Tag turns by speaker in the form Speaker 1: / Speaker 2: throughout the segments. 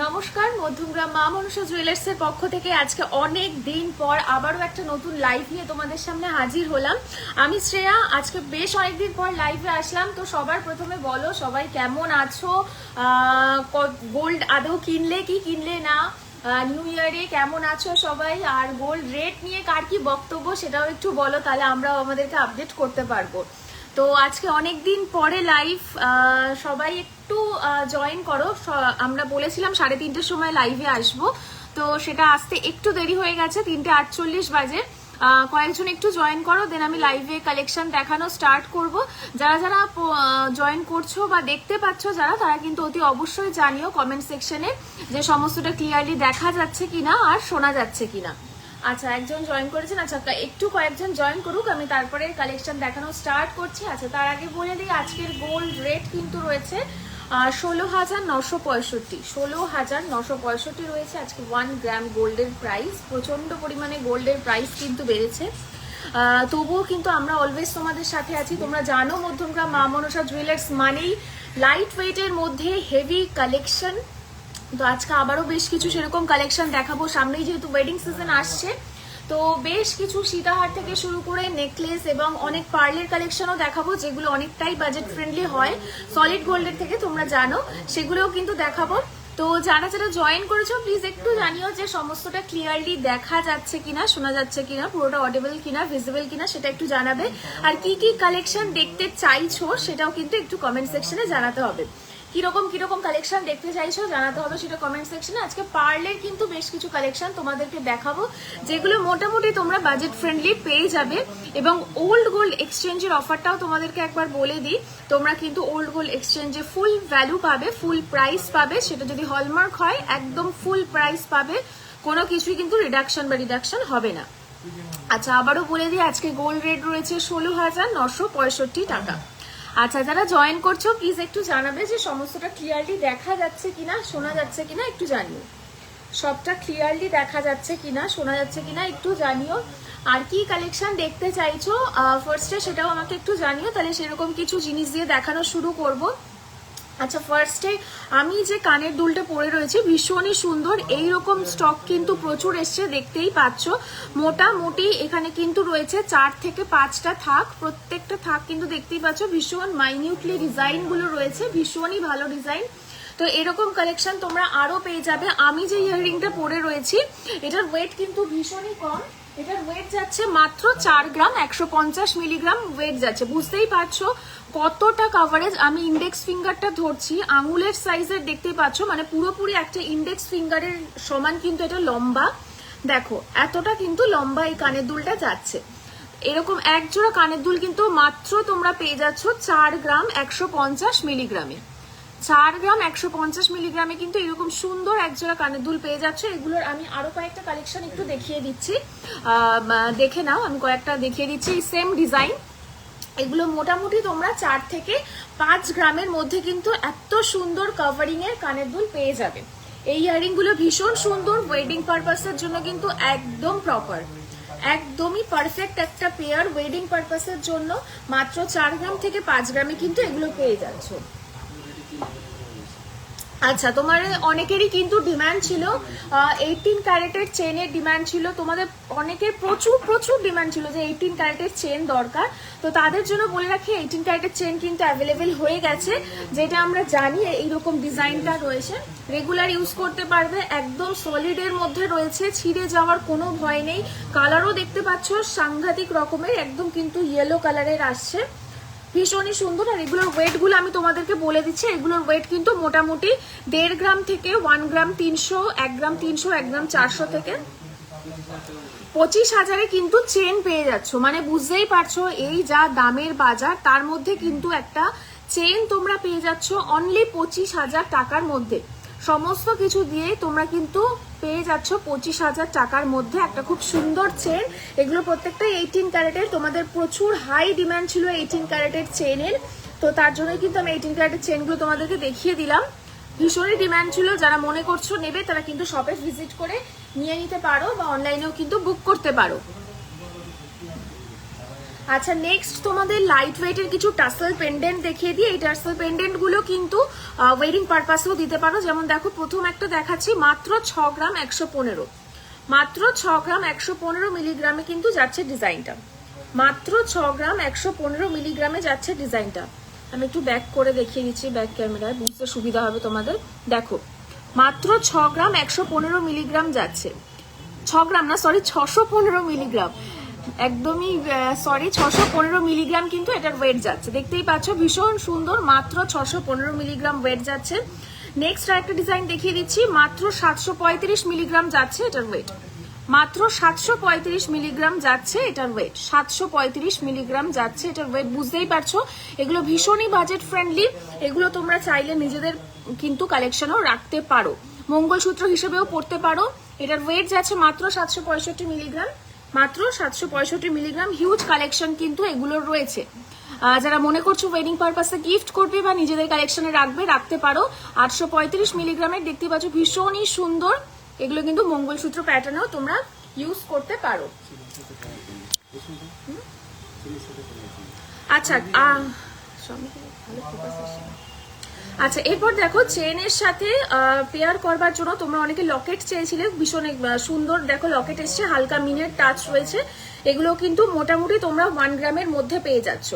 Speaker 1: নমস্কার, মধ্যমগ্রাম মা মনসা জুয়েলার্সের পক্ষ থেকে আজকে অনেক দিন পর আবারও একটা নতুন লাইভ নিয়ে তোমাদের সামনে হাজির হলাম। আমি শ্রেয়া। আজকে বেশ অনেকদিন পর লাইভে আসলাম। তো সবার প্রথমে বলো সবাই কেমন আছো, গোল্ড আদৌ কিনলে কি কিনলে না, নিউ ইয়ারে কেমন আছো সবাই, আর গোল্ড রেট নিয়ে কার কি বক্তব্য সেটাও একটু বলো, তাহলে আমরাও আমাদেরকে আপডেট করতে পারবো। তো আজকে অনেক দিন পরে লাইভ, সবাই একটু জয়েন করো। আমরা বলেছিলাম 3:30টার সময় লাইভে আসবো, তো সেটা আসতে একটু দেরি হয়ে গেছে, 3:48 বাজে। কয়েকজন একটু জয়েন করো, দেন আমি লাইভে কালেকশন দেখানো স্টার্ট করব। যারা যারা জয়েন করছো বা দেখতে পাচ্ছ যারা, তারা কিন্তু অতি অবশ্যই জানিও কমেন্ট সেকশনে যে সমস্তটা ক্লিয়ারলি দেখা যাচ্ছে কিনা আর শোনা যাচ্ছে কিনা। আচ্ছা, একজন জয়েন করেছেন। আচ্ছা, একটু কয়েকজন জয়েন করুক, আমি তারপরে কালেকশন দেখানো স্টার্ট করছি। আচ্ছা, তার আগে বলে দিই আজকের গোল্ড রেট কিন্তু রয়েছে 16,965। 16,965 রয়েছে আজকে 1 গ্রাম গোল্ডের প্রাইস। প্রচন্ড পরিমাণে গোল্ডের প্রাইস কিন্তু বেড়েছে, তবুও কিন্তু আমরা অলওয়েজ তোমাদের সাথে আছি। তোমরা জানো মধ্যমগ্রাম মা মনসা জুয়েলার্স মানেই লাইট ওয়েটের মধ্যে হেভি কালেকশন। তো আজকে আবারও বেশ কিছু সেরকম কালেকশন দেখাবো। সামনেই যেহেতু ওয়েডিং সিজন আসছে, তো বেশ কিছু সীতাহার থেকে শুরু করে নেকলেস এবং অনেক পার্লের কালেকশনও দেখাবো, যেগুলো অনেকটাই বাজেট ফ্রেন্ডলি হয় সলিড গোল্ডের থেকে, তোমরা জানো, সেগুলোও কিন্তু দেখাবো। তো যারা যারা জয়েন করেছো প্লিজ একটু জানিও যে সমস্তটা ক্লিয়ারলি দেখা যাচ্ছে কিনা, শোনা যাচ্ছে কিনা, পুরোটা অডিবল কিনা, ভিজিবল কিনা, সেটা একটু জানাবে। আর কি কি কালেকশন দেখতে চাইছো সেটাও কিন্তু একটু কমেন্ট সেকশনে জানাতে হবে। কিরকম কিরকম কালেকশন দেখতে চাইছো জানাতে হবে সেটা কমেন্ট সেকশনে। আজকে পার্লের কিন্তু বেশ কিছু কালেকশন তোমাদেরকে দেখাবো, যেগুলো মোটামুটি তোমরা বাজেট ফ্রেন্ডলি পেয়ে যাবে। এবং ওল্ড গোল্ড এক্সচেঞ্জের অফারটাও তোমাদেরকে একবার বলে দিই, তোমরা কিন্তু ওল্ড গোল্ড এক্সচেঞ্জে ফুল ভ্যালু পাবে, ফুল প্রাইস পাবে। সেটা যদি হলমার্ক হয় একদম ফুল প্রাইস পাবে, কোনো কিছুই কিন্তু রিডাকশন হবে না। আচ্ছা, আবারও বলে দিই আজকে গোল্ড রেট রয়েছে 16,965 টাকা। আচ্ছা, যারা জয়েন করছো প্লিজ একটু জানাবে যে সমস্তটা ক্লিয়ারলি দেখা যাচ্ছে কিনা, শোনা যাচ্ছে কিনা একটু জানিও। সবটা ক্লিয়ারলি দেখা যাচ্ছে কিনা, শোনা যাচ্ছে কিনা একটু জানিও। আর কি কালেকশন দেখতে চাইছো ফার্স্টে সেটাও আমাকে একটু জানিও, তাহলে সেরকম কিছু জিনিস দিয়ে দেখানো শুরু করব। আচ্ছা, ফার্স্টে আমি যে কানের দুলটা পরে রয়েছে ভীষণই সুন্দর, এইরকম স্টক কিন্তু প্রচুর এসছে, দেখতেই পাচ্ছ। মোটামুটি এখানে কিন্তু রয়েছে 4 থেকে 5টা থাক, প্রত্যেকটা থাক কিন্তু দেখতেই পাচ্ছ ভীষণ মাইনিউটলি ডিজাইনগুলো রয়েছে, ভীষণই ভালো ডিজাইন। তো এরকম কালেকশন তোমরা আরো পেয়ে যাবে। আমি যে ইয়াররিংটা পরে রয়েছি এটার ওয়েট কিন্তু ভীষণই কম, এটার ওয়েট যাচ্ছে মাত্র 4 গ্রাম 150 মিলিগ্রাম ওয়েট যাচ্ছে। বুঝতেই পারছো কতটা কাভারেজ। আমি ইন্ডেক্স ফিঙ্গারটা ধরছি, আঙুলের সাইজের দেখতেই পাচ্ছ, মানে পুরোপুরি একটা ইন্ডেক্স ফিঙ্গারের সমান কিন্তু এটা লম্বা। দেখো এতটা কিন্তু লম্বা এই কানের দুলটা যাচ্ছে। এরকম এক জোড়া কানের দুল কিন্তু মাত্র তোমরা পেয়ে যাচ্ছ 4 গ্রাম 150 মিলিগ্রামে। 4 গ্রাম 150 মিলিগ্রামে কিন্তু এরকম সুন্দর একজোড়া কানের দুল পেয়ে যাচ্ছে। এগুলোর আমি আরো কয়েকটা কালেকশন একটু দেখিয়ে দিচ্ছি, দেখে নাও। আমি কয়েকটা দেখিয়ে দিচ্ছি সেম ডিজাইন। এগুলো মোটামুটি তোমরা 4 থেকে 5 গ্রামের মধ্যে কিন্তু এত সুন্দর কাভারিং এর কানের দুল পেয়ে যাবে। এই ইয়ারিং গুলো ভীষণ সুন্দর, ওয়েডিং পারপাসের জন্য কিন্তু একদম প্রপার, একদমই পারফেক্ট একটা পেয়ার ওয়েডিং পারপাসের জন্য। মাত্র 4 গ্রাম থেকে 5 গ্রামে কিন্তু এগুলো পেয়ে যাচ্ছ। আচ্ছা, তোমার অনেকেরই কিন্তু ডিমান্ড ছিল 18 ক্যারেটের চেনের ডিমান্ড ছিল, তোমাদের অনেকের প্রচুর প্রচুর ডিমান্ড ছিল যে 18 ক্যারেটের চেন দরকার। তো তাদের জন্য বলে রাখি 18 ক্যারেটের চেন কিন্তু অ্যাভেলেবেল হয়ে গেছে, যেটা আমরা জানি এইরকম ডিজাইনটা রয়েছে, রেগুলার ইউজ করতে পারবে, একদম সলিডের মধ্যে রয়েছে, ছিঁড়ে যাওয়ার কোনো ভয় নেই। কালারও দেখতে পাচ্ছ সাংঘাতিক রকমের, একদম কিন্তু ইয়েলো কালারের আসছে, ভীষণই সুন্দর। আর এগুলোর ওয়েট গুলো আমি তোমাদেরকে বলে দিচ্ছি, এগুলোর ওয়েট কিন্তু মোটামুটি 1.5 গ্রাম থেকে 1 গ্রাম 300, 1 গ্রাম 300, 1 গ্রাম 400 থেকে 25,000-এ কিন্তু চেন পেয়ে যাচ্ছ। মানে বুঝতেই পারছো এই যা দামের বাজার, তার মধ্যে কিন্তু একটা চেন তোমরা পেয়ে যাচ্ছ অনলি 25,000 টাকার মধ্যে। সমস্ত কিছু দিয়ে তোমরা কিন্তু পেয়ে যাচ্ছ 25,000 টাকার মধ্যে একটা খুব সুন্দর চেন। এগুলো প্রত্যেকটাই 18 ক্যারেটের, তোমাদের প্রচুর হাই ডিমান্ড ছিল 18 ক্যারেটের চেনের, তো তার জন্যই কিন্তু আমি 18 ক্যারেটের চেনগুলো তোমাদেরকে দেখিয়ে দিলাম। ভীষণই ডিমান্ড ছিল, যারা মনে করছো নেবে তারা কিন্তু শপে ভিজিট করে নিয়ে নিতে পারো বা অনলাইনেও কিন্তু বুক করতে পারো। আচ্ছা নেক্সট তোমাদের লাইট ওয়েটের কিছু টাসেল পেন্ডেন্ট দেখিয়ে দিই। এই টাসেল পেন্ডেন্ট গুলো কিন্তু ওয়েডিং পারপাসেও দিতে পারো। যেমন দেখো প্রথম একটা দেখাচ্ছি, মাত্র 6 গ্রাম 115, মাত্র 6 গ্রাম 115 মিলিগ্রামে কিন্তু যাচ্ছে ডিজাইনটা, মাত্র 6 গ্রাম 115 মিলিগ্রামে যাচ্ছে ডিজাইনটা। আমি একটু ব্যাক করে দেখিয়ে দিচ্ছি, ব্যাক ক্যামেরায় বুঝতে সুবিধা হবে তোমাদের। দেখো মাত্র 6 গ্রাম 115 মিলিগ্রাম যাচ্ছে, 6 গ্রাম না সরি 615 মিলিগ্রাম, একদমই সরি 615 মিলিগ্রাম কিন্তু এটার ওয়েট যাচ্ছে। দেখতেই পাচ্ছ ভীষণ সুন্দর, মাত্র 615 মিলিগ্রাম ওয়েট যাচ্ছে। নেক্সট আরেকটা ডিজাইন দেখিয়ে দিচ্ছি, মাত্র 735 মিলিগ্রাম যাচ্ছে এটার ওয়েট, মাত্র 735 মিলিগ্রাম যাচ্ছে এটার ওয়েট, 735 মিলিগ্রাম যাচ্ছে এটার ওয়েট। বুঝতেই পারছো এগুলো ভীষণই বাজেট ফ্রেন্ডলি, এগুলো তোমরা চাইলে নিজেদের কিন্তু কালেকশনও রাখতে পারো, মঙ্গলসূত্র হিসেবেও পড়তে পারো। এটার ওয়েট যাচ্ছে মাত্র 765 মিলিগ্রাম, মাত্র 765 মিলিগ্রাম। হিউজ কালেকশন কিন্তু এগুলোর রয়েছে। যারা মনে করছো ওয়েডিং পারপাসে গিফট করবে বা নিজেদের কালেকশনে রাখবে, রাখতে পারো। 835 মিলিগ্রামের দেখতে পাচ্ছ ভীষণই সুন্দর, এগুলো কিন্তু মঙ্গলসূত্র প্যাটার্নেও তোমরা ইউজ করতে পারো। আচ্ছা আচ্ছা এরপর দেখো চেনের সাথে পেয়ার করবার জন্য তোমরা অনেকে লকেট চেয়েছিলে, ভীষণ সুন্দর দেখো লকেট এসছে, হালকা মিনের টাচ রয়েছে। এগুলো কিন্তু মোটামুটি তোমরা 1 গ্রামের মধ্যে পেয়ে যাচ্ছ,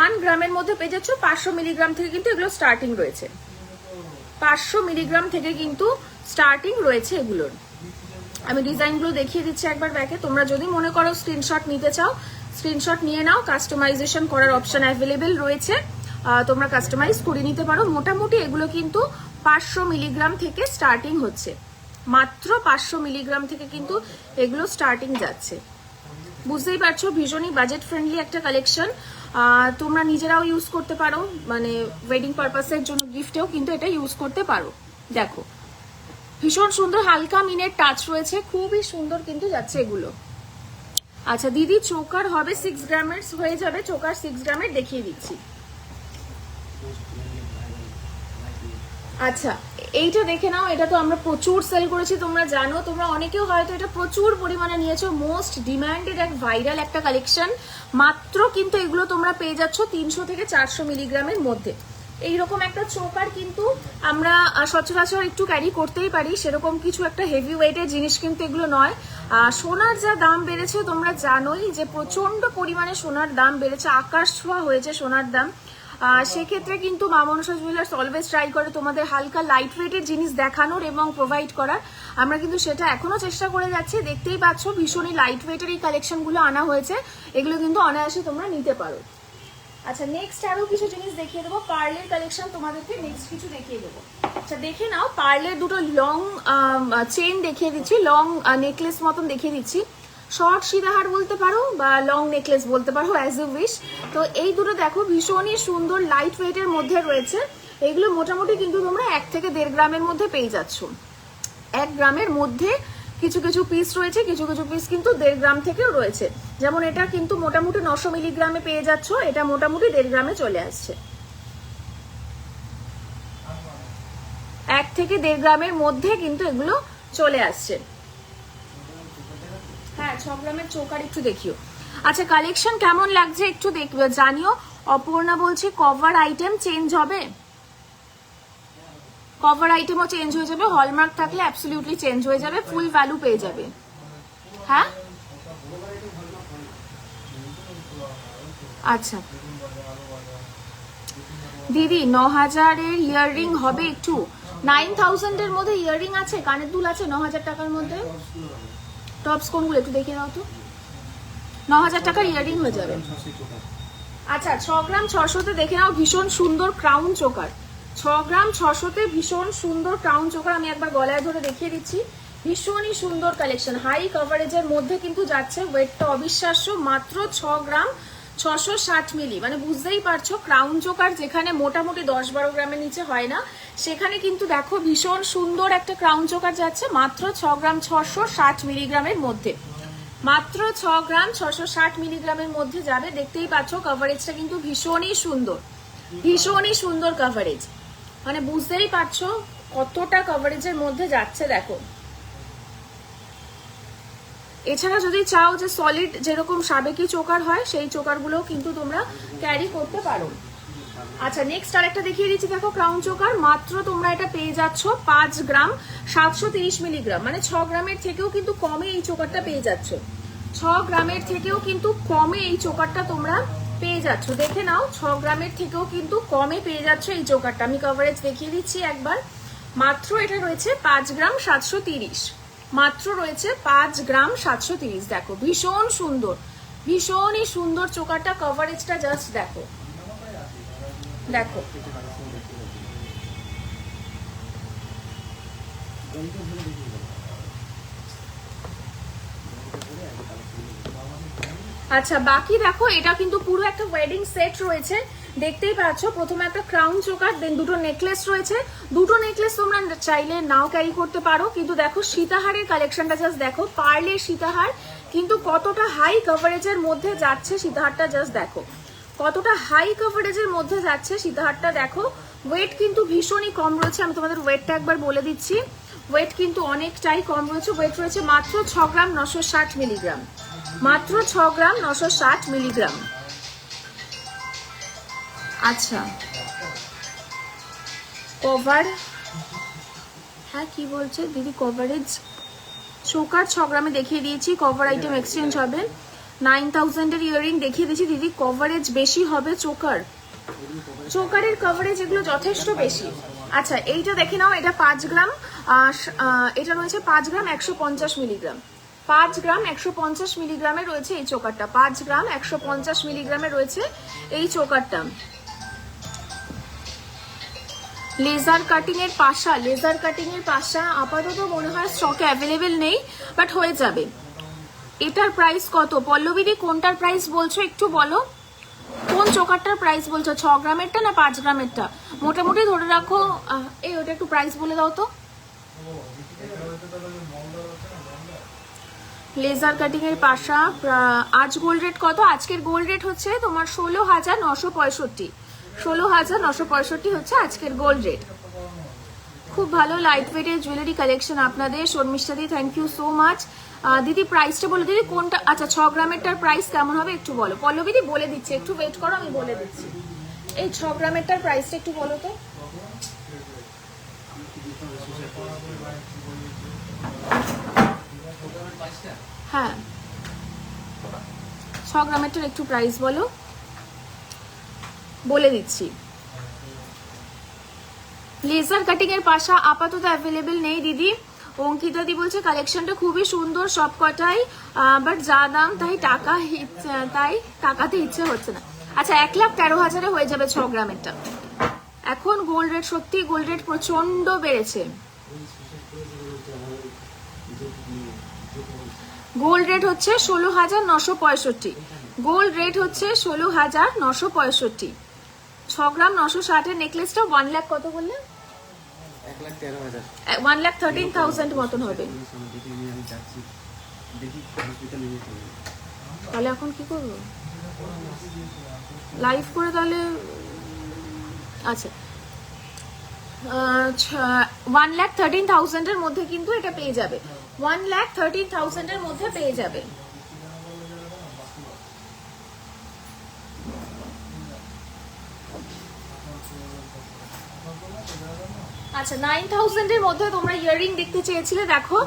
Speaker 1: 1 গ্রামের মধ্যে পেয়ে যাচ্ছ। 500 মিলিগ্রাম থেকে কিন্তু এগুলো স্টার্টিং রয়েছে, 500 মিলিগ্রাম থেকে কিন্তু স্টার্টিং রয়েছে এগুলোর। আমি ডিজাইনগুলো দেখিয়ে দিচ্ছি একবার ব্যাকে, তোমরা যদি মনে করো স্ক্রিনশট নিতে চাও স্ক্রিনশট নিয়ে নাও, কাস্টমাইজেশন করার অপশন অ্যাভেলেবেল রয়েছে, তোমরা কাস্টমাইজ করে নিতে পারো। মোটামুটি এগুলো কিন্তু 500 মিলিগ্রাম থেকে স্টার্টিং হচ্ছে, মাত্র 500 মিলিগ্রাম থেকে কিন্তু এগুলো স্টার্টিং যাচ্ছে। বুঝতেই পারছো ভীষণই বাজেট ফ্রেন্ডলি একটা কালেকশন, তোমরা নিজেরাও ইউজ করতে পারো, মানে ওয়েডিং পারপাসের জন্য গিফটেও কিন্তু এটা ইউজ করতে পারো। দেখো ভীষণ সুন্দর হালকা মিনের টাচ রয়েছে, খুবই সুন্দর কিন্তু যাচ্ছে এগুলো। আচ্ছা দিদি চোকার হবে 6 গ্রামের হয়ে যাবে, চোকার 6 গ্রামের দেখিয়ে দিচ্ছি। আচ্ছা এইটা দেখে নাও, এটা তো আমরা প্রচুর সেল করেছি, তোমরা জানো, তোমরা অনেকেও হয়তো এটা প্রচুর পরিমাণে নিয়েছো, মোস্ট ডিমান্ডেড এক ভাইরাল একটা কালেকশন। মাত্র কিন্তু এগুলো তোমরা পেয়ে যাচ্ছ 300 থেকে 400 মিলিগ্রামের মধ্যে। এইরকম একটা চোকার কিন্তু আমরা সচরাচর একটু ক্যারি করতেই পারি, সেরকম কিছু একটা হেভি ওয়েটের জিনিস কিন্তু এগুলো নয়। সোনার যা দাম বেড়েছে তোমরা জানোই যে প্রচন্ড পরিমাণে সোনার দাম বেড়েছে, আকাশ ছোঁয়া হয়েছে সোনার দাম। সেক্ষেত্রে কিন্তু মা মনসা জুয়েলার্স অলওয়েজ ট্রাই করে তোমাদের হালকা লাইট ওয়েটের জিনিস দেখানোর এবং প্রোভাইড করার। আমরা কিন্তু সেটা এখনো চেষ্টা করে যাচ্ছি, দেখতেই পাচ্ছ ভীষণই লাইট ওয়েটের এই কালেকশনগুলো আনা হয়েছে, এগুলো কিন্তু অনায়াসে তোমরা নিতে পারো। আচ্ছা নেক্সট আরো কিছু জিনিস দেখিয়ে দেবো, পার্লের কালেকশন তোমাদেরকে নেক্সট কিছু দেখিয়ে দেবো। আচ্ছা দেখে নাও, পার্লের দুটো লং চেন দেখিয়ে দিচ্ছি, লং নেকলেস মতন দেখিয়ে দিচ্ছি, শর্ট সীতাহার বলতে পারো বা লং নেকলেস বলতে পারো, অ্যাজ ইউ উইশ। তো এই দুটো দেখো ভীষণই সুন্দর লাইট ওয়েটের মধ্যে রয়েছে, এগুলো মোটামুটি কিন্তু তোমরা 1 থেকে 1.5 গ্রামের মধ্যে পেয়ে যাচ্ছ। 1 গ্রামের মধ্যে কিছু কিছু পিস রয়েছে, কিছু কিছু পিস কিন্তু 1.5 গ্রাম থেকেও রয়েছে। যেমন এটা কিন্তু মোটামুটি 900 মিলিগ্রামে পেয়ে যাচ্ছ, এটা মোটামুটি 1.5 গ্রামে চলে আসছে। 1 থেকে 1.5 গ্রামের মধ্যে কিন্তু এগুলো চলে আসছে। হ্যাঁ 6 গ্রামের চোকার একটু দেখিও। আচ্ছা কালেকশন কেমন লাগছে একটু জানিও। অপর্ণা বলছে কভার আইটেম চেঞ্জ হবে, কভার আইটেমও চেঞ্জ হয়ে যাবে, হলমার্ক থাকলে অ্যাবসলিউটলি চেঞ্জ হয়ে যাবে, ফুল ভ্যালু পেয়ে যাবে। হ্যাঁ আচ্ছা দিদি 9000-এর ইয়াররিং হবে একটু, 9000-এর মধ্যে ইয়াররিং আছে, কানের দুল আছে 9000 টাকার মধ্যে। টপস কোনগুলো একটু দেখিয়ে দাও তো, 9000 টাকার ইয়াররিং হয়ে যাবে। আচ্ছা 6 গ্রাম 600-তে দেখে নাও, ভীষণ সুন্দর ক্রাউন চোকার, 6 গ্রাম 600-তে ভীষণ সুন্দর ক্রাউন চোকার। আমি একবার গলায় ধরে দেখিয়ে দিচ্ছি, ভীষণই সুন্দর কালেকশন, হাই কভারেজের মধ্যে কিন্তু যাচ্ছে, ওয়েটটা অবিশ্বাস্য, মাত্র 6 গ্রাম 660 মিলি। মানে বুঝতেই পারছো ক্রাউন চোকার যেখানে মোটামুটি 10-12 গ্রামের নিচে হয় না, সেখানে কিন্তু দেখো ভীষণ সুন্দর একটা ক্রাউন চোকার যাচ্ছে মাত্র 6 গ্রাম 660 মিলিগ্রামের মধ্যে, মাত্র 6 গ্রাম 660 মিলিগ্রামের মধ্যে যাবে। দেখতেই পাচ্ছ কভারেজটা কিন্তু ভীষণই সুন্দর, ভীষণই সুন্দর কভারেজ, মানে বুঝতেই পারছো কতটা কভারেজের মধ্যে যাচ্ছে। দেখো এছাড়া যদি চাও যে সলিড যেরকম সাবেকি চোকার হয় সেই চোকারগুলোও কিন্তু তোমরা ক্যারি করতে পারো। আচ্ছা নেক্সট আরেকটা দেখিয়ে দিচ্ছি, দেখো ক্রাউন চোকার, মাত্র তোমরা এটা পেয়ে যাচ্ছ 5 গ্রাম 730 মিলিগ্রাম, মানে 6 গ্রামের থেকেও কিন্তু কমে এই চোকারটা পেয়ে যাচ্ছ। 6 গ্রামের থেকেও কিন্তু কমে এই চোকারটা তোমরা পেয়ে যাচ্ছ। দেখে নাও, 6 গ্রামের থেকেও কিন্তু কমে পেয়ে যাচ্ছ এই চোকারটা। আমি কভারেজ দেখিয়ে দিচ্ছি একবার। মাত্র এটা রয়েছে 5 গ্রাম 730, মাত্র রয়েছে 5 গ্রাম 730। দেখো ভীষণ সুন্দর, ভীষণই সুন্দর চোকারটা, কভারেজটা জাস্ট দেখো, দেখো আচ্ছা বাকি দেখো এটা কিন্তু পুরো একটা ওয়েডিং সেট রয়েছে, দেখতেই পাচ্ছ। প্রথমে একটা ক্রাউন চোকার, দেন দুটো নেকলেস রয়েছে। দুটো নেকলেস তোমরা চাইলে নাও ক্যারি করতে পারো, কিন্তু দেখো সীতাহারের কালেকশনটা জাস্ট দেখো, পার্লের সীতাহার কিন্তু কতটা হাই কভারেজের মধ্যে যাচ্ছে। সীতাহারটা জাস্ট দেখো কতটা হাই কভারেজের মধ্যে যাচ্ছে সীতাহারটা, দেখো ওয়েট কিন্তু ভীষণই কম রয়েছে। আমি তোমাদের ওয়েটটা একবার বলে দিচ্ছি, ওয়েট কিন্তু অনেকটাই কম রয়েছে। ওয়েট রয়েছে মাত্র 6 গ্রাম 960 মিলিগ্রাম, মাত্র 6 গ্রাম 960 মিলিগ্রাম। আচ্ছা কভার, হ্যাঁ কি বলছে দিদি, কভারেজ চোকার 6 গ্রামে দেখিয়ে দিয়েছি, কভার আইটেম এক্সচেঞ্জ হবে। 9000 এর ইয়াররিং দেখিয়ে দিয়েছি দিদি, কভারেজ বেশি হবে চোকার, চোকারের কভারেজ এগুলো যথেষ্ট বেশি। আচ্ছা এইটা দেখে নাও, এটা 5 গ্রাম, এটা রয়েছে 5 গ্রাম 150 মিলিগ্রাম, 5 গ্রাম 150 মিলিগ্রামে রয়েছে এই চোকারটা, 5 গ্রাম 150 মিলিগ্রামে রয়েছে এই চোকারটা। লেজার কাটিং এর পাশা, লেজার কাটিং এর পাশা আপাতত মনে হয় স্টকে অ্যাভেলেবেল নেই, বাট হয়ে যাবে। এটার প্রাইস কত পল্লবীদি, কোনটার প্রাইস বলছো একটু বলো, কোন চোকারটার প্রাইস বলছো, 6 গ্রামেরটা না 5 গ্রামেরটা? মোটামুটি ধরে রাখো, এই ওটা একটু প্রাইস বলে দাও তো। লেজার কাটিং এর পাশা আজ গোল্ড রেট কত? আজকের গোল্ড রেট হচ্ছে তোমার 16,965, 16,965 হচ্ছে আজকের গোল্ড রেট। খুব ভালো লাইট ওয়েটের জুয়েলারি কালেকশন আপনাদের, শর্মিষ্ঠা দি থ্যাংক ইউ সো মাচ। দিদি প্রাইসটা বলে দিদি কোনটা, আচ্ছা 6 গ্রামেরটার প্রাইস কেমন হবে একটু বলো। পল্লবীদি বলে দিচ্ছি, একটু ওয়েট করো আমি বলে দিচ্ছি। এই 6 গ্রামেরটার প্রাইসটা একটু বলো তো। হ্যাঁ 6 গ্রামেরটার একটু প্রাইস বলো, বলে দিচ্ছি। লেজার কাটিং এর পাশা আপাতত অ্যাভেলেবেল নেই দিদি। অঙ্কিতা দি বলছে কালেকশনটা খুবই সুন্দর সব কটাই, বাট যা দাম তাই টাকাতে ইচ্ছে হচ্ছে না। আচ্ছা 1,13,000 হয়ে যাবে 6 গ্রামেরটা। এখন গোল্ড রেট, সত্যি গোল্ড রেট প্রচন্ড বেড়েছে। গোল্ড রেট হচ্ছে 16,965, গোল্ড রেট হচ্ছে 16,965। 6 গ্রাম 960 এর নেকলেসটা 1 লাখ কত বললেন? 1,13,000 মতন হবে। তাহলে এখন কি করবো, লাইভ করে তাহলে? আচ্ছা 1,13,000 এর মধ্যে কিন্তু এটা পেয়ে যাবে, 1,13,000 এর মধ্যে পেয়ে যাবে। আচ্ছা 9,000 এর মধ্যে তোমরা ইয়াররিং দেখতে চেয়েছিলে, দেখো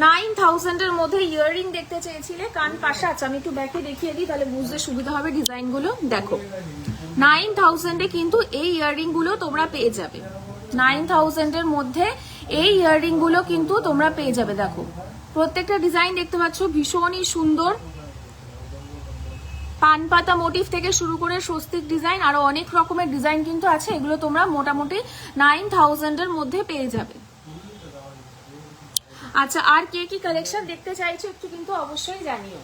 Speaker 1: 9,000 এর মধ্যে ইয়াররিং দেখতে চেয়েছিলে কান পাশা। আচ্ছা আমি একটু ব্যাকে দেখিয়ে দিই তাহলে বুঝতে সুবিধা হবে ডিজাইন গুলো। দেখো 9,000 এ কিন্তু এই ইয়াররিং গুলো তোমরা পেয়ে যাবে, 9,000 এর মধ্যে এই ইয়াররিং গুলো কিন্তু তোমরা পেয়ে যাবে। দেখো প্রত্যেকটা ডিজাইন দেখতে পাচ্ছ ভীষণই সুন্দর, পান পাতা মোটিভ থেকে শুরু করে স্বস্তিক ডিজাইন, আরো অনেক রকমের ডিজাইন কিন্তু আছে। এগুলো তোমরা মোটামুটি 9,000 এর মধ্যে পেয়ে যাবে। আচ্ছা আর কে কি কালেকশন দেখতে চাইছো একটু কিন্তু অবশ্যই জানিও।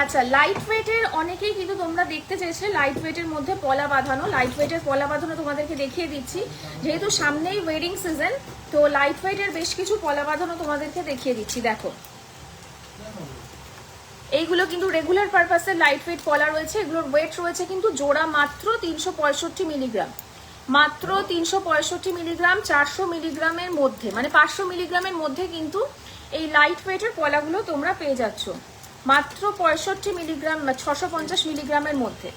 Speaker 1: আচ্ছা লাইট ওয়েটের অনেকেই কিন্তু তোমরা দেখতে চেয়েছিলে, লাইট ওয়েটের মধ্যে পলা বাঁধানো, লাইট ওয়েটের পলা বাঁধানো তোমাদেরকে দেখিয়ে দিচ্ছি। যেহেতু সামনেই ওয়েডিং সিজন, তো লাইট ওয়েটের বেশ কিছু পলা বাঁধানো তোমাদেরকে দেখিয়ে দিচ্ছি। দেখো এইগুলো কিন্তু রেগুলার পারপাসের লাইট ওয়েট পলা রয়েছে। এগুলোর ওয়েট রয়েছে কিন্তু জোড়া মাত্র 365 মিলিগ্রাম, মাত্র 365 মিলিগ্রাম, 400 মিলিগ্রামের মধ্যে, মানে 500 মিলিগ্রামের মধ্যে কিন্তু এই লাইট ওয়েটের পলাগুলো তোমরা পেয়ে যাচ্ছ মাত্র 65 মিলিগ্রাম, 650 মিলিগ্রামের মধ্যে।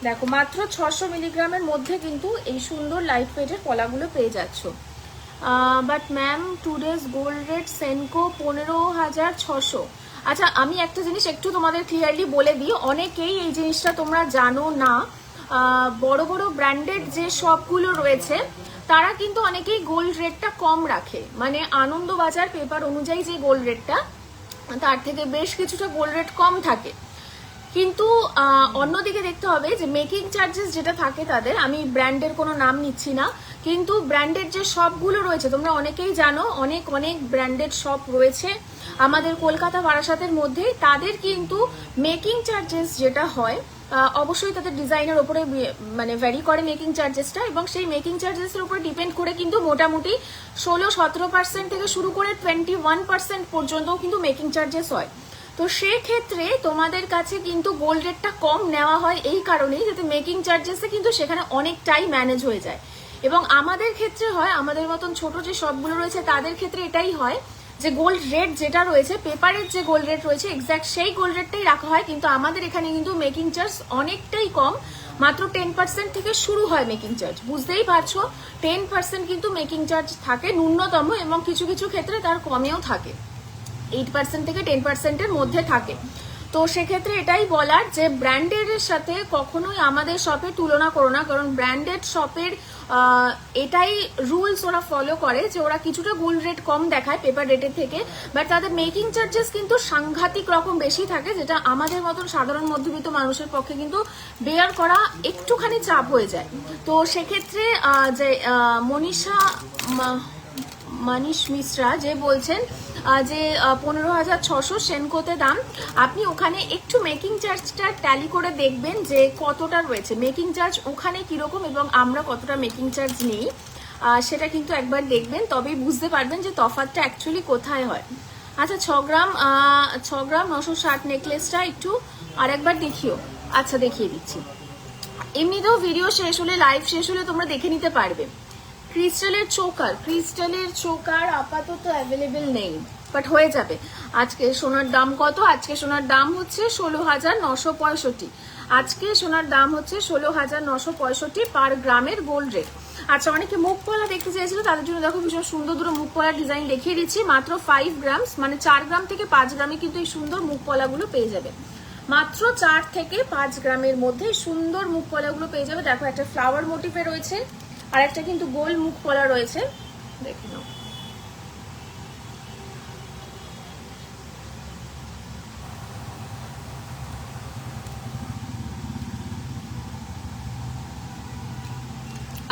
Speaker 1: দেখো মাত্র 600 মিলিগ্রামের মধ্যে কিন্তু এই সুন্দর লাইট ওয়েটের পলাগুলো পেয়ে যাচ্ছ। But ma'am today's gold rate Senco 15,600। আচ্ছা আমি একটা জিনিস একটু তোমাদের ক্লিয়ারলি বলে দিই, অনেকেই এই জিনিসটা তোমরা জানো না। বড় বড় ব্র্যান্ডেড যে শপগুলো রয়েছে তারা কিন্তু অনেকেই গোল্ড রেটটা কম রাখে, মানে আনন্দবাজার পেপার অনুযায়ী যে গোল্ড রেটটা তার থেকে বেশ কিছুটা গোল্ড রেট কম থাকে। কিন্তু অন্যদিকে দেখতে হবে যে মেকিং চার্জেস যেটা থাকে তাদের, আমি ব্র্যান্ডের কোনো নাম নিচ্ছি না, কিন্তু ব্র্যান্ডেড যে শপগুলো রয়েছে তোমরা অনেকেই জানো, অনেক অনেক ব্র্যান্ডেড শপ রয়েছে আমাদের কলকাতা বারাসাতের মধ্যে। তাদের কিন্তু মেকিং চার্জেস যেটা হয় অবশ্যই তাদের ডিজাইনের ওপরে মানে ভ্যারি করে মেকিং চার্জেসটা, এবং সেই মেকিং চার্জেসের উপরে ডিপেন্ড করে কিন্তু মোটামুটি 16-17% থেকে শুরু করে 21% পর্যন্তও কিন্তু মেকিং চার্জেস হয়। তো সেক্ষেত্রে তোমাদের কাছে কিন্তু গোল্ড রেটটা কম নেওয়া হয় এই কারণেই যাতে মেকিং চার্জেসে কিন্তু সেখানে অনেকটাই ম্যানেজ হয়ে যায়। এবং আমাদের ক্ষেত্রে হয়, আমাদের মতন ছোট যে শপগুলো রয়েছে তাদের ক্ষেত্রে এটাই হয় যে গোল্ড রেট যেটা রয়েছে পেপারের যে গোল্ড রেট রয়েছে এক্স্যাক্ট সেই গোল্ড রেটটাই রাখা হয়, কিন্তু আমাদের এখানে কিন্তু মেকিং চার্জ অনেকটাই কম, মাত্র 10% থেকে শুরু হয় মেকিং চার্জ। বুঝতেই পারছো 10% কিন্তু মেকিং চার্জ থাকে ন্যূনতম, এবং কিছু কিছু ক্ষেত্রে তার কমেও থাকে, 8% থেকে 10%-এর মধ্যে থাকে। তো সেক্ষেত্রে এটাই বলার যে ব্র্যান্ডের সাথে কখনোই আমাদের শপের তুলনা করো না, কারণ ব্র্যান্ডেড শপের এটাই রুলস ওরা ফলো করে যে ওরা কিছুটা গোল্ড রেট কম দেখায় পেপার রেটের থেকে, বাট তাদের মেকিং চার্জেস কিন্তু সাংঘাতিক রকম বেশি থাকে, যেটা আমাদের মতন সাধারণ মধ্যবিত্ত মানুষের পক্ষে কিন্তু বেয়ার করা একটুখানি চাপ হয়ে যায়। তো সেক্ষেত্রে যে মনীষ মিশ্রা যে বলছেন যে 15,600 সেনকোতে দাম, আপনি ওখানে একটু মেকিং চার্জটা ট্যালি করে দেখবেন যে কতটা রয়েছে মেকিং চার্জ ওখানে কিরকম এবং আমরা কতটা মেকিং চার্জ নিই, সেটা কিন্তু একবার দেখবেন, তবেই বুঝতে পারবেন যে তফাৎটা অ্যাকচুয়ালি কোথায় হয়। আচ্ছা 6 গ্রাম 960 নেকলেসটা একটু আর একবার দেখিও। আচ্ছা দেখিয়ে দিচ্ছি, এমনিতেও ভিডিও শেষ হলে, লাইভ শেষ হলে তোমরা দেখে নিতে পারবে। ক্রিস্টালের চোকার আপাতত অ্যাভেলেবেল নেই, বাট হয়ে যাবে। আজকে সোনার দাম কত? আজকে সোনার দাম হচ্ছে 16,965। আজকে সোনার দাম হচ্ছে 16,965 পার গ্রামের গোল্ড রেট। আচ্ছা অনেকে মুখ পলা দেখতে চেয়েছিল, তাদের জন্য দেখো ভীষণ সুন্দর দুটো মুখ পলার ডিজাইন দেখিয়ে দিচ্ছি। মাত্র 5 গ্রাম, মানে 4 গ্রাম থেকে 5 গ্রামে কিন্তু এই সুন্দর মুখ পলাগুলো পেয়ে যাবে। মাত্র 4 থেকে 5 গ্রামের মধ্যে সুন্দর মুখ পলাগুলো পেয়ে যাবে। দেখো একটা ফ্লাওয়ার মোটিভে রয়েছে, আর একটা কিন্তু গোল মুখ পলা রয়েছে, দেখে নাও।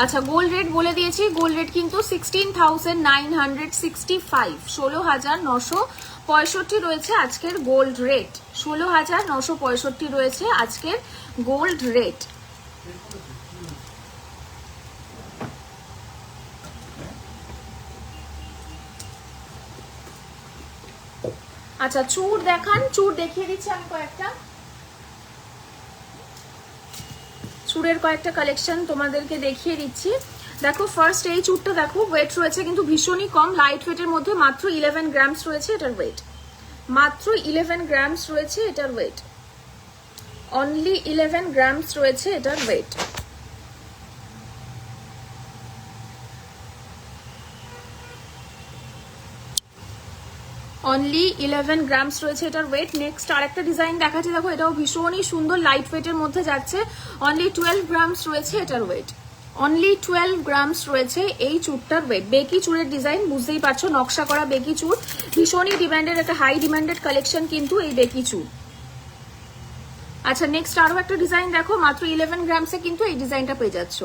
Speaker 1: আচ্ছা গোল্ড রেট বলে দিয়েছি, গোল্ড রেট কিন্তু 16,965, 16,965 রয়েছে আজকের গোল্ড রেট, 16,965 রয়েছে আজকের গোল্ড রেট। আচ্ছা চূড় দেখান, চূড় দেখিয়ে দিচ্ছি আমি কয়েকটা, চূড়ের কয়েকটা কালেকশন তোমাদেরকে দেখিয়ে দিচ্ছি। দেখো ফার্স্ট এই চূড়টা দেখো, ওয়েট রয়েছে কিন্তু ভীষণই কম, লাইট ওয়েটের মধ্যে মাত্র 11 গ্রামস রয়েছে এটার ওয়েট, মাত্র 11 গ্রামস রয়েছে এটার ওয়েট, অনলি 11 গ্রামস রয়েছে এটার ওয়েট। অনলি 11 গ্রামস রয়েছে এটার ওয়েট। নেক্সট আরেকটা ডিজাইন দেখাচ্ছি, দেখো এটাও ভীষণই সুন্দর লাইট ওয়েটের মধ্যে যাচ্ছে, অনলি 12 গ্রামস রয়েছে এটার ওয়েট, অনলি 12 গ্রামস রয়েছে এই চূড়টার ওয়েট। বেকি চূড়ের ডিজাইন বুঝতেই পারছো, নকশা করা বেকি চূড়, ভীষণই ডিমান্ডেড, একটা হাই ডিমান্ডেড কালেকশন কিন্তু এই বেকি চূড়। আচ্ছা নেক্সট আরো একটা ডিজাইন দেখো, মাত্র 11 গ্রামসে কিন্তু এই ডিজাইনটা পেয়ে যাচ্ছ,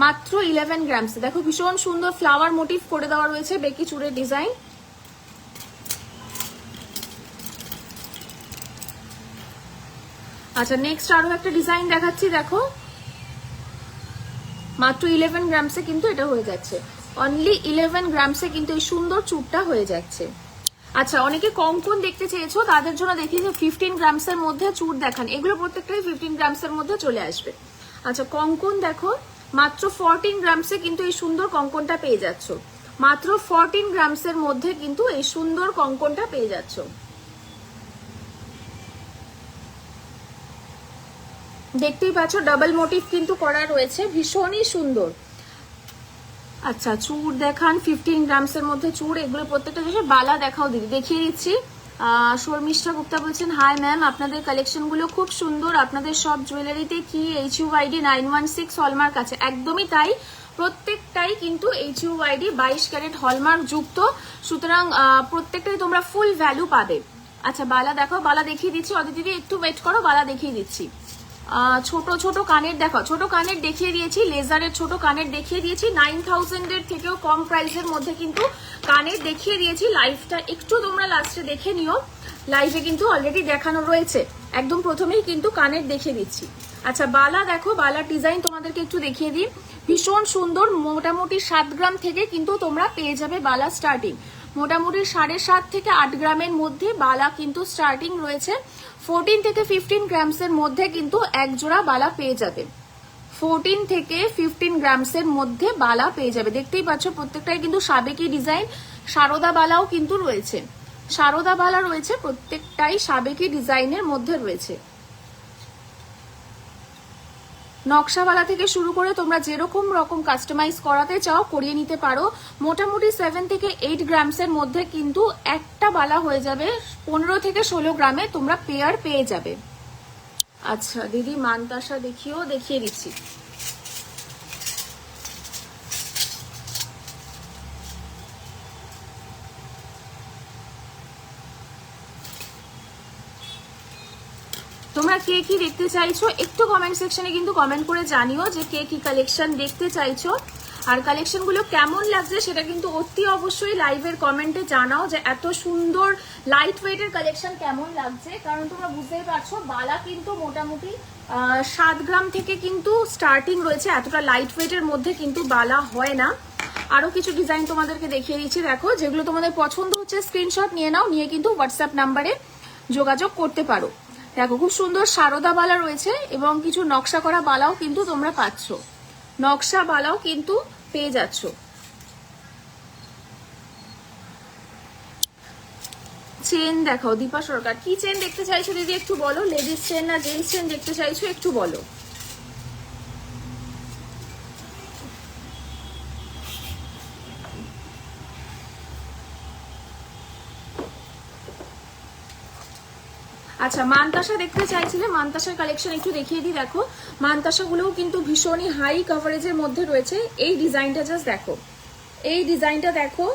Speaker 1: মাত্র 11 গ্রামসে। দেখো ভীষণ সুন্দর ফ্লাওয়ার মোটিভ করে দেওয়া রয়েছে বেকি চূড়ের ডিজাইন। আচ্ছা নেক্সট আরো একটা ডিজাইন দেখাচ্ছি, দেখো মাত্র 11 গ্রামসে কিন্তু এটা হয়ে যাচ্ছে, অনলি 11 গ্রামসে কিন্তু এই সুন্দর চূড়টা হয়ে যাচ্ছে। আচ্ছা, অনেকে কঙ্কন দেখতে চেয়েছো, তাদের জন্য দেখি যে 15 গ্রামসের মধ্যে চুড় দেখান, এগুলো প্রত্যেকটাই 15 গ্রামসের মধ্যে চলে আসবে। আচ্ছা, কঙ্কন দেখো মাত্র 14 গ্রামসে কিন্তু এই সুন্দর কঙ্কনটা পেয়ে যাচ্ছ, মাত্র 14 গ্রামসের মধ্যে কিন্তু এই সুন্দর কঙ্কনটা পেয়ে যাচ্ছ। দেখতেই পাচ্ছ ডাবল মোটিভ কিন্তু করা রয়েছে, ভীষণই সুন্দর। আচ্ছা, চূড় দেখান 15 গ্রামসের মধ্যে চূড়, এগুলো প্রত্যেকটা জিনিসের বালা দেখাও দিদি, দেখিয়ে দিচ্ছি। শর্মিষ্ঠা গুপ্তা বলছেন হাই ম্যাম, আপনাদের কালেকশনগুলো খুব সুন্দর, আপনাদের সব জুয়েলারিতে কি HUID 916 হলমার্ক আছে? একদমই তাই, প্রত্যেকটাই কিন্তু HUID 22 ক্যারেট হলমার্ক যুক্ত, সুতরাং প্রত্যেকটাই তোমরা ফুল ভ্যালু পাবে। আচ্ছা, বালা দেখো, বালা দেখিয়ে দিচ্ছি, অদিতি একটু ওয়েট করো, বালা দেখিয়ে দিচ্ছি। ছোট ছোট কানের দেখো, ছোট কানের দেখিয়ে দিয়েছি, লেজারের ছোট কানের দেখিয়ে দিয়েছি, 9000 এর থেকেও কম প্রাইসের মধ্যে কিন্তু কানের দেখিয়ে দিয়েছি। লাইভটা একটু তোমরা লাস্টে দেখে নিও, লাইভে কিন্তু অলরেডি দেখানো রয়েছে, একদম প্রথমেই কিন্তু কানের দেখিয়ে দিচ্ছি। আচ্ছা, বালা দেখো, বালার ডিজাইন তোমাদেরকে একটু দেখিয়ে দিই, ভীষণ সুন্দর, মোটামুটি 7 গ্রাম থেকে কিন্তু তোমরা পেয়ে যাবে বালা স্টার্টিং, মোটামুটি 7.5 থেকে 8 গ্রামের মধ্যে বালা কিন্তু স্টার্টিং রয়েছে। 14 থেকে 15 গ্রামসের মধ্যে কিন্তু এক জোড়া বালা পেয়ে যাবে, 14 থেকে 15 গ্রামসের মধ্যে বালা পেয়ে যাবে। দেখতেই পাচ্ছ প্রত্যেকটাই কিন্তু সাবেকি ডিজাইন, সারদা বালাও কিন্তু রয়েছে, সারদা বালা রয়েছে, প্রত্যেকটাই সাবেকি ডিজাইনের মধ্যে রয়েছে। নকশাওয়ালা থেকে শুরু করে তোমরা যেরকম রকম কাস্টমাইজ করাতে চাও করিয়ে নিতে পারো। মোটামুটি 7 থেকে 8 গ্রামসের মধ্যে কিন্তু একটা বালা হয়ে যাবে, 15 থেকে 16 গ্রামে তোমরা পেয়ার পেয়ে যাবে। আচ্ছা দিদি, মানতাসা দেখিয়ে দিচ্ছি। তোমরা কে কি দেখতে চাইছো একটু কমেন্ট সেকশনে কিন্তু কমেন্ট করে জানিও যে কে কি কালেকশন দেখতে চাইছো, আর কালেকশনগুলো কেমন লাগছে সেটা কিন্তু অতি অবশ্যই লাইভের কমেন্টে জানাও যে এত সুন্দর লাইট ওয়েটের কালেকশন কেমন লাগছে। কারণ তোমরা বুঝতেই পারছো বালা কিন্তু মোটামুটি 7 গ্রাম থেকে কিন্তু স্টার্টিং রয়েছে, এতটা লাইট ওয়েটের মধ্যে কিন্তু বালা হয় না। আরো কিছু ডিজাইন তোমাদেরকে দেখিয়ে দিচ্ছি, দেখো যেগুলো তোমাদের পছন্দ হচ্ছে স্ক্রিনশট নিয়ে নাও, নিয়ে কিন্তু হোয়াটসঅ্যাপ নাম্বারে যোগাযোগ করতে পারো। দেখো খুব সুন্দর সারদা বালা রয়েছে এবং কিছু নকশা করা বালাও কিন্তু তোমরা পাচ্ছ, নকশা বালাও কিন্তু পেয়ে যাচ্ছ। চেন দেখাও দীপা সরকার, কি চেন দেখতে চাইছো দিদি একটু বলো, লেডিস চেন না জেন্টস চেন দেখতে চাইছো একটু বলো। আচ্ছা, মানতাসা দেখতে চাইছিলে, মানতাসার কালেকশন একটু দেখিয়ে দিই। দেখো মানতাসাগুলোও কিন্তু ভীষণই হাই কভারেজের মধ্যে রয়েছে। এই ডিজাইনটা জাস্ট দেখো, এই ডিজাইনটা দেখো,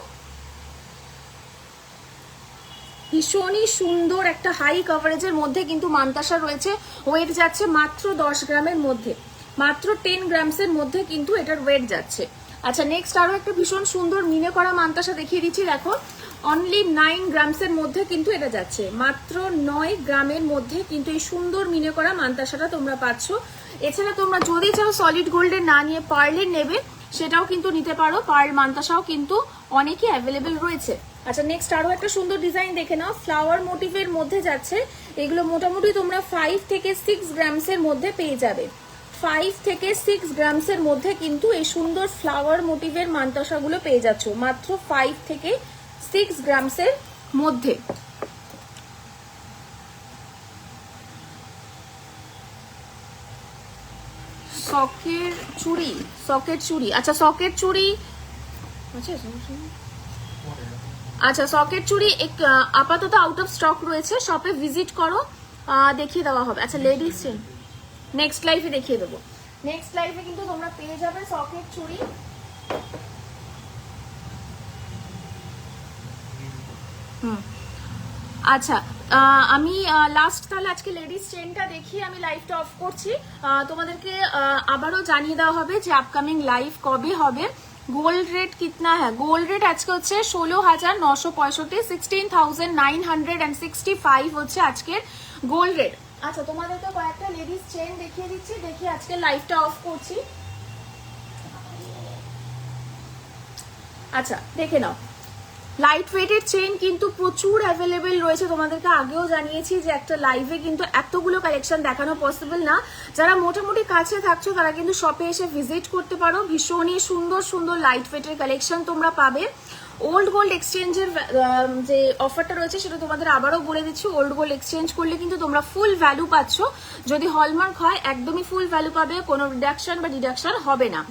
Speaker 1: ভীষণই সুন্দর একটা হাই কভারেজের মধ্যে কিন্তু মানতাসা রয়েছে। ওয়েট যাচ্ছে মাত্র 10 গ্রামের মধ্যে, মাত্র 10 গ্রামসের মধ্যে কিন্তু এটার ওয়েট যাচ্ছে। আচ্ছা, নেক্সট আরো একটা ভীষণ সুন্দর মিনে করা মানতাসা দেখিয়ে দিচ্ছি। দেখো অনলি 9 গ্রামসের মধ্যে কিন্তু এটা যাচ্ছে, মাত্র 9 গ্রামের মধ্যে কিন্তু এই সুন্দর মিনে করা মানতাসাটা তোমরা পাচ্ছ। এছাড়া তোমরা যদি চাও সলিড গোল্ডের না নিয়ে পার্লের নেবে সেটাও কিন্তু নিতে পারো, পার্ল মানতাসাও কিন্তু অনেকই অ্যাভেলেবেল রয়েছে। আচ্ছা, নেক্সট আরো একটা সুন্দর ডিজাইন দেখে নাও, ফ্লাওয়ার মোটিভের মধ্যে যাচ্ছে, এগুলো মোটামুটি তোমরা 5 থেকে 6 গ্রামসের মধ্যে পেয়ে যাবে, 5 থেকে 6 গ্রামসের মধ্যে কিন্তু এই সুন্দর ফ্লাওয়ার মোটিভের মানতাসাগুলো পেয়ে যাচ্ছ, মাত্র 5 থেকে 6 গ্রামসের মধ্যে। সকেট চুড়ি, আচ্ছা সকেট চুড়ি, আচ্ছা সকেট চুড়ি আপাতত আউট অফ স্টক রয়েছে, শপে ভিজিট করো দেখিয়ে দেওয়া হবে। আচ্ছা লেডিস চেন নেক্সট লাইফে দেখিয়ে দেবো, নেক্সট লাইফে কিন্তু তোমরা পেয়ে যাবে সকেট চুড়ি। আচ্ছা, আমি লাস্ট তাহলে আজকে লেডিস চেনটা দেখি, আমি লাইভটা অফ করছি। তোমাদেরকে আবারও জানিয়ে দেওয়া হবে যে আপকামিং লাইভ কবে হবে। গোল্ড রেট কিতনা হ্যাঁ, গোল্ড রেট আজকে হচ্ছে 16,965, 16,965 হচ্ছে আজকের গোল্ড রেট। আচ্ছা, তোমাদেরকে কয়েকটা লেডিস চেন দেখিয়ে দিচ্ছি, দেখি আজকে লাইভটা অফ করছি। আচ্ছা দেখে নাও, লাইট ওয়েটের চেন কিন্তু প্রচুর অ্যাভেলেবেল রয়েছে, তোমাদেরকে আগেও জানিয়েছি যে একটা লাইভে কিন্তু এতগুলো কালেকশন দেখানো পসিবল না। যারা মোটামুটি কাছে থাকছো তারা কিন্তু শপে এসে ভিজিট করতে পারো, ভীষণই সুন্দর সুন্দর লাইট ওয়েটের কালেকশন তোমরা পাবে। ওল্ড গোল্ড এক্সচেঞ্জের যে অফারটা রয়েছে সেটা তোমাদের আবারও বলে দিচ্ছি, ওল্ড গোল্ড এক্সচেঞ্জ করলে কিন্তু তোমরা ফুল ভ্যালু পাচ্ছ, যদি হলমার্ক হয় একদমই ফুল ভ্যালু পাবে, কোনো রিডাকশন বা ডিডাকশন হবে না।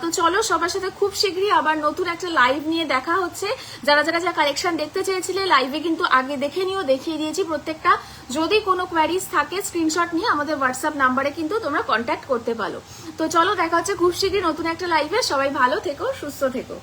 Speaker 1: তো চলো সবার সাথে খুব শীঘ্রই আবার নতুন একটা লাইভ নিয়ে দেখা হচ্ছে। যারা যারা যা কালেকশন দেখতে চেয়েছিলে লাইভে কিন্তু আগে দেখে নিও, দেখিয়ে দিয়েছি প্রত্যেকটা। যদি কোনো কোয়ারিজ থাকে স্ক্রিনশট নিয়ে আমাদের হোয়াটসঅ্যাপ নাম্বারে কিন্তু তোমরা কন্ট্যাক্ট করতে পারো। তো চলো দেখা হচ্ছে খুব শীঘ্রই নতুন একটা লাইভে, সবাই ভালো থেকো, সুস্থ থেকো।